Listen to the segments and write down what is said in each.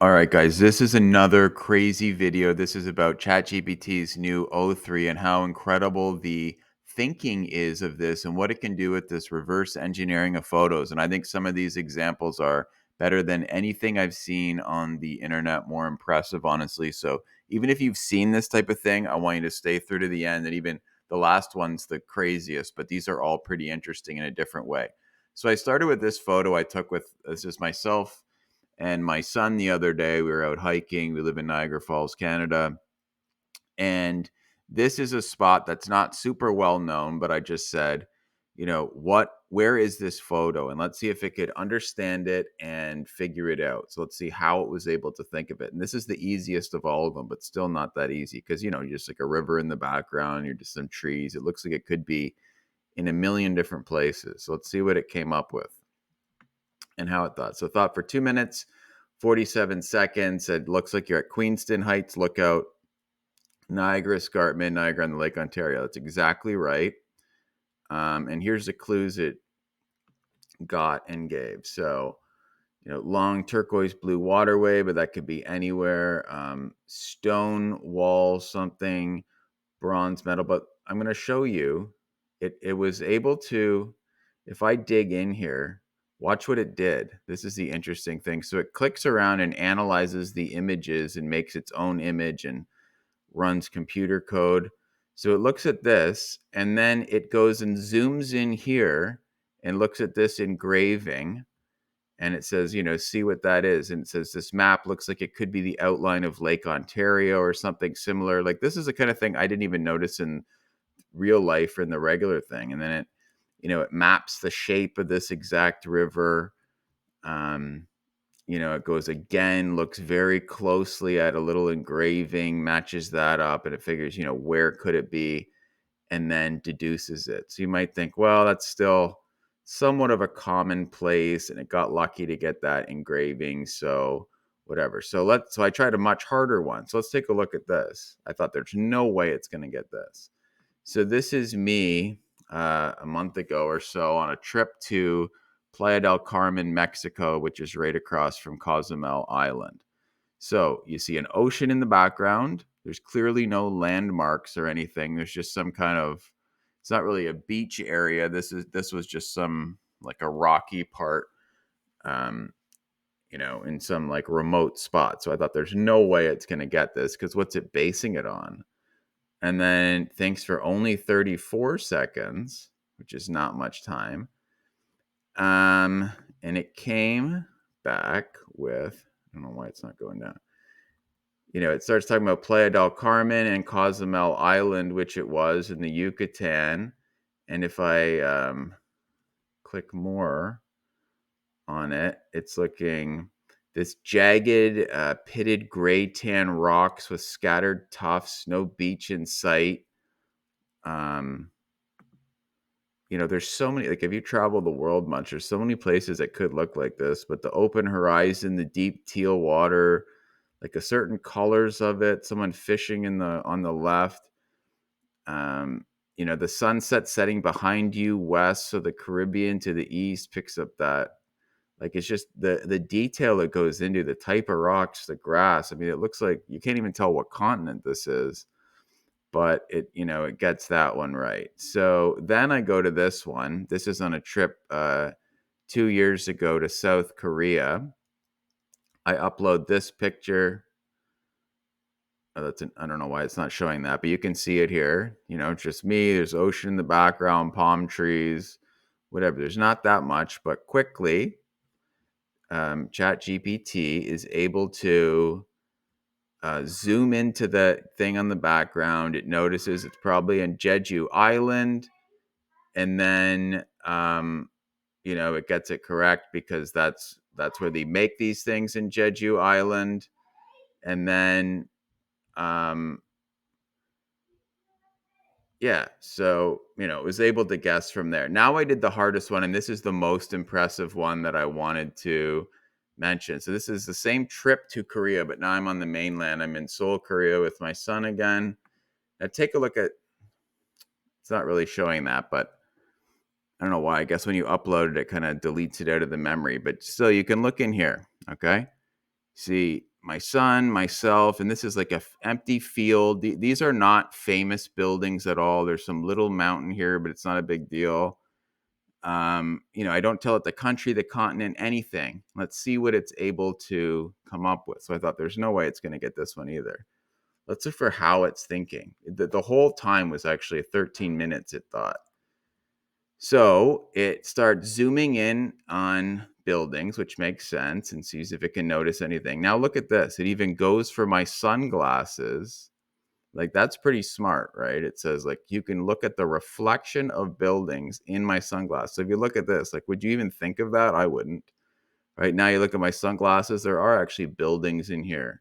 All right, guys, this is another crazy video. This is about ChatGPT's new O3 and how incredible the thinking is of this and what it can do with this reverse engineering of photos. And I think some of these examples are better than anything I've seen on the internet, more impressive, honestly. So even if you've seen this type of thing, I want you to stay through to the end. And even the last one's the craziest, but these are all pretty interesting in a different way. So I started with this photo I took with this is myself and my son the other day. We were out hiking. We live in Niagara Falls, Canada. And this is a spot that's not super well known, but I just said, where is this photo? And let's see if it could understand it and figure it out. So let's see how it was able to think of it. And this is the easiest of all of them, but still not that easy because, you're just like a river in the background, you're just some trees. It looks like it could be in a million different places. So let's see what it came up with and how it thought. So it thought for 2 minutes, 47 seconds. It looks like you're at Queenston Heights Lookout, Niagara Escarpment, Niagara on the Lake Ontario. That's exactly right. And here's the clues it got and gave. So, long turquoise blue waterway, but that could be anywhere. Stone wall, something, bronze metal. But I'm going to show you it was able to, if I dig in here, watch what it did. This is the interesting thing. So it clicks around and analyzes the images and makes its own image and runs computer code. So it looks at this and then it goes and zooms in here and looks at this engraving and it says, see what that is. And it says this map looks like it could be the outline of Lake Ontario or something similar. Like this is the kind of thing I didn't even notice in real life or in the regular thing. And then it maps the shape of this exact river. It goes again, looks very closely at a little engraving, matches that up, and it figures, where could it be, and then deduces it. So you might think, well, that's still somewhat of a common place, and it got lucky to get that engraving, so whatever. So I tried a much harder one. So let's take a look at this. I thought there's no way it's going to get this. So this is me a month ago or so on a trip to Playa del Carmen, Mexico, which is right across from Cozumel Island. So you see an ocean in the background. There's clearly no landmarks or anything. There's just some kind of, it's not really a beach area. This was just some like a rocky part, in some like remote spot. So I thought there's no way it's going to get this because what's it basing it on? And then thanks for only 34 seconds, which is not much time. And it came back with, I don't know why it's not going down. It starts talking about Playa del Carmen and Cozumel Island, which it was in the Yucatan. And if I click more on it, it's looking this jagged, pitted gray tan rocks with scattered tufts, no beach in sight. There's so many, like if you travel the world much, there's so many places that could look like this, but the open horizon, the deep teal water, like a certain colors of it, someone fishing on the left, the sunset setting behind you west, so the Caribbean to the east picks up that. Like it's just the detail that goes into the type of rocks, the grass. I mean, it looks like you can't even tell what continent this is, but it gets that one right. So then I go to this one. This is on a trip 2 years ago to South Korea. I upload this picture. Oh, I don't know why it's not showing that, but you can see it here. It's just me. There's ocean in the background, palm trees, whatever. There's not that much, but quickly, ChatGPT is able to zoom into the thing on the background. It notices it's probably in Jeju Island, and then it gets it correct because that's where they make these things in Jeju Island, and then yeah, so it was able to guess from there. Now I did the hardest one, and this is the most impressive one that I wanted to mention. So this is the same trip to Korea, but now I'm on the mainland. I'm in Seoul, Korea with my son again. Now take a look at, it's not really showing that, but I don't know why. I guess when you upload it, it kind of deletes it out of the memory, but still you can look in here. Okay. See my son, myself, and this is like a empty field. These are not famous buildings at all. There's some little mountain here, but it's not a big deal. I don't tell it the country, the continent, anything. Let's see what it's able to come up with. So I thought there's no way it's going to get this one either. Let's look for how it's thinking. The whole time was actually 13 minutes, it thought. So it starts zooming in on buildings, which makes sense, and sees if it can notice anything. Now look at this. It even goes for my sunglasses. Like, that's pretty smart, right? It says, like, you can look at the reflection of buildings in my sunglasses. So if you look at this, like, would you even think of that? I wouldn't. Right now, you look at my sunglasses, there are actually buildings in here.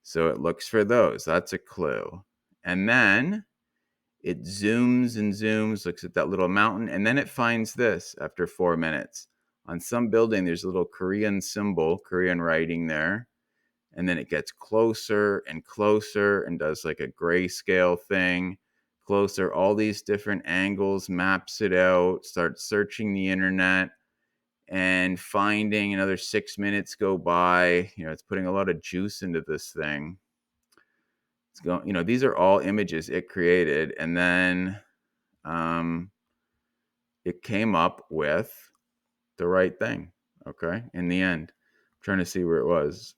So it looks for those. That's a clue. And then it zooms and zooms, looks at that little mountain, and then it finds this after 4 minutes. On some building, there's a little Korean symbol, Korean writing there. And then it gets closer and closer and does like a grayscale thing. Closer, all these different angles, maps it out, starts searching the internet and finding. Another 6 minutes go by. It's putting a lot of juice into this thing. It's going, these are all images it created. And then it came up with the right thing. Okay. In the end, I'm trying to see where it was.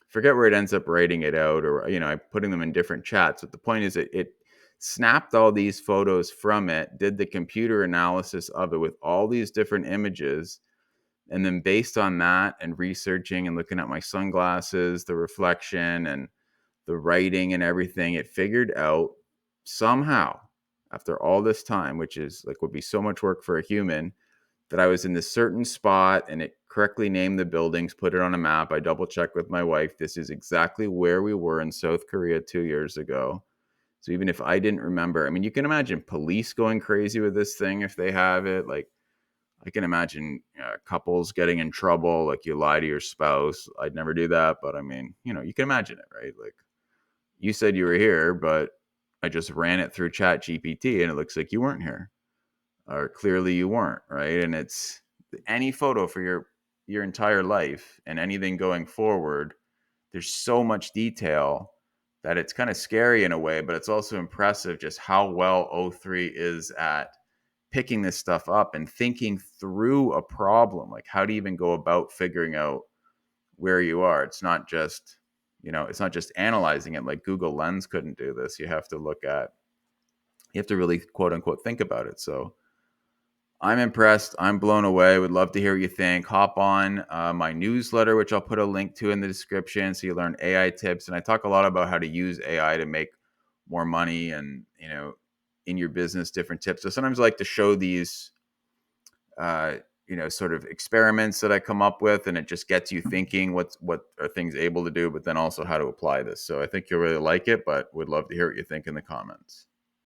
Forget where it ends up writing it out, or I'm putting them in different chats. But the point is, it snapped all these photos from it, did the computer analysis of it with all these different images, and then based on that and researching and looking at my sunglasses, the reflection and the writing and everything, it figured out somehow, after all this time, which is like would be so much work for a human, that I was in this certain spot, and it correctly named the buildings, put it on a map. I double checked with my wife. This is exactly where we were in South Korea 2 years ago. So even if I didn't remember, I mean, you can imagine police going crazy with this thing if they have it. Like, I can imagine couples getting in trouble, like you lie to your spouse. I'd never do that, but I mean, you can imagine it, right? Like, you said you were here, but I just ran it through ChatGPT and it looks like you weren't here, or clearly you weren't, right? And it's any photo for your entire life and anything going forward. There's so much detail that it's kind of scary in a way, but it's also impressive just how well O3 is at picking this stuff up and thinking through a problem. Like, how do you even go about figuring out where you are? It's not just analyzing it. Like, Google Lens couldn't do this. You have to really, quote unquote, think about it. So I'm impressed. I'm blown away. Would love to hear what you think. Hop on my newsletter, which I'll put a link to in the description, so you learn AI tips. And I talk a lot about how to use AI to make more money and, in your business, different tips. So sometimes I like to show these, sort of experiments that I come up with, and it just gets you thinking what are things able to do, but then also how to apply this. So I think you'll really like it, but would love to hear what you think in the comments.